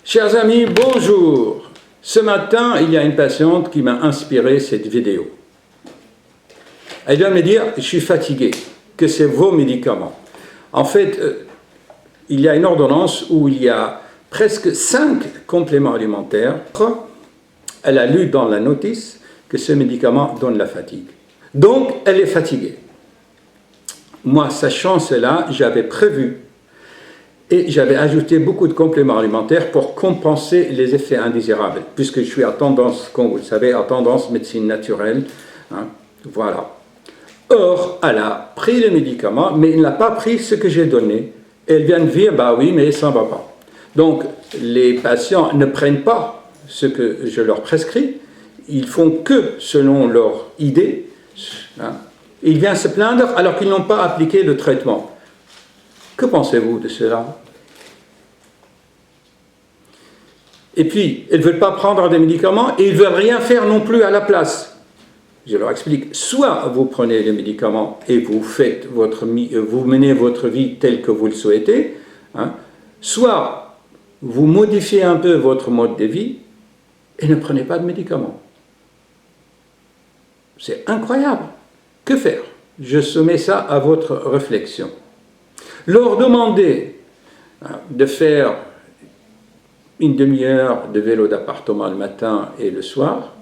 Chers amis, bonjour. Ce matin, il y a une patiente qui m'a inspiré cette vidéo. Elle vient me dire, je suis fatigué, que c'est vos médicaments. En fait, il y a une ordonnance où il y a presque 5 compléments alimentaires. Elle a lu dans la notice que ce médicament donne la fatigue. Donc, elle est fatiguée. Moi, sachant cela, j'avais prévu et j'avais ajouté beaucoup de compléments alimentaires pour compenser les effets indésirables, puisque je suis à tendance, comme vous le savez, à tendance médecine naturelle. Hein, voilà. Or, elle a pris le médicament, mais elle n'a pas pris ce que j'ai donné. Et elle vient de dire, bah oui, mais ça ne va pas. Donc, les patients ne prennent pas ce que je leur prescris, ils font que selon leur idée. Hein. Ils viennent se plaindre alors qu'ils n'ont pas appliqué le traitement. Que pensez-vous de cela? Et puis, ils ne veulent pas prendre des médicaments et ils ne veulent rien faire non plus à la place. Je leur explique, soit vous prenez les médicaments et vous menez votre vie telle que vous le souhaitez, hein, soit vous modifiez un peu votre mode de vie et ne prenez pas de médicaments. C'est incroyable. Que faire? Je soumets ça à votre réflexion. Leur demander de faire une demi-heure de vélo d'appartement le matin et le soir,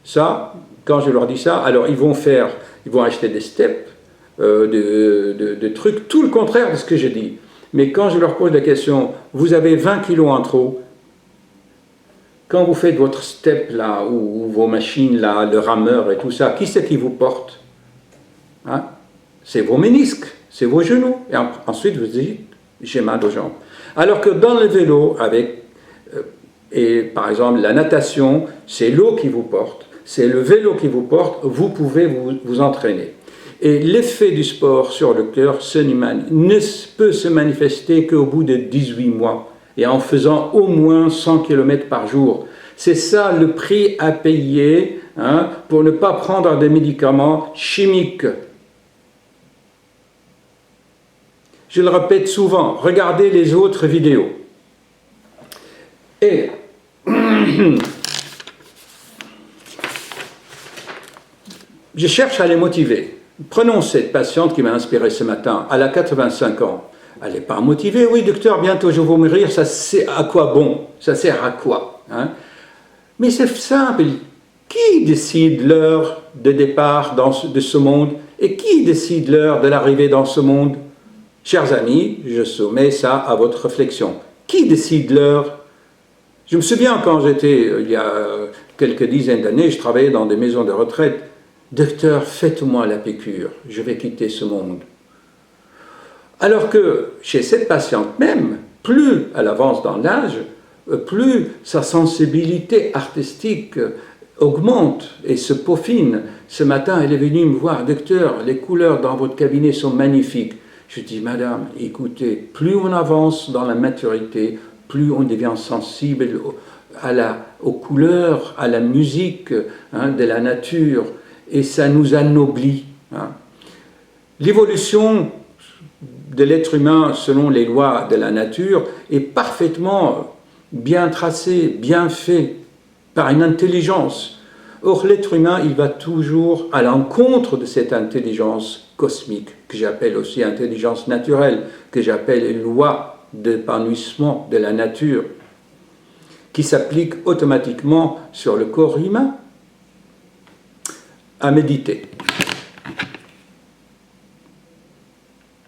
ça, quand je leur dis ça, alors ils vont acheter des steps, de trucs, tout le contraire de ce que je dis. Mais quand je leur pose la question, vous avez 20 kilos en trop, quand vous faites votre step là, ou vos machines là, le rameur et tout ça, qui c'est qui vous porte? Hein? C'est vos ménisques, c'est vos genoux. Et ensuite vous dites, j'ai mal aux jambes. Alors que dans le vélo, et par exemple la natation, c'est l'eau qui vous porte, c'est le vélo qui vous porte, vous pouvez vous entraîner. Et l'effet du sport sur le cœur ne peut se manifester qu'au bout de 18 mois, et en faisant au moins 100 km par jour. C'est ça le prix à payer, hein, pour ne pas prendre des médicaments chimiques. Je le répète souvent, regardez les autres vidéos. Et je cherche à les motiver. Prenons cette patiente qui m'a inspiré ce matin. Elle a 85 ans. Elle n'est pas motivée. Oui, docteur, bientôt je vais mourir. Ça c'est à quoi bon? Ça sert à quoi, hein? Mais c'est simple. Qui décide l'heure de départ de ce monde? Et qui décide l'heure de l'arrivée dans ce monde? Chers amis, je soumets ça à votre réflexion. Qui décide l'heure? Je me souviens quand j'étais, il y a quelques dizaines d'années, je travaillais dans des maisons de retraite. Docteur, faites-moi la piqûre, je vais quitter ce monde. Alors que chez cette patiente même, plus elle avance dans l'âge, plus sa sensibilité artistique augmente et se peaufine. Ce matin, elle est venue me voir, docteur, les couleurs dans votre cabinet sont magnifiques. Je dis, madame, écoutez, plus on avance dans la maturité, plus on devient sensible aux couleurs, à la musique, hein, de la nature, et ça nous anoblit. Hein. L'évolution de l'être humain selon les lois de la nature est parfaitement bien tracée, bien fait, par une intelligence. Or, l'être humain, il va toujours à l'encontre de cette intelligence cosmique, que j'appelle aussi intelligence naturelle, que j'appelle loi d'épanouissement de la nature, qui s'applique automatiquement sur le corps humain. À méditer.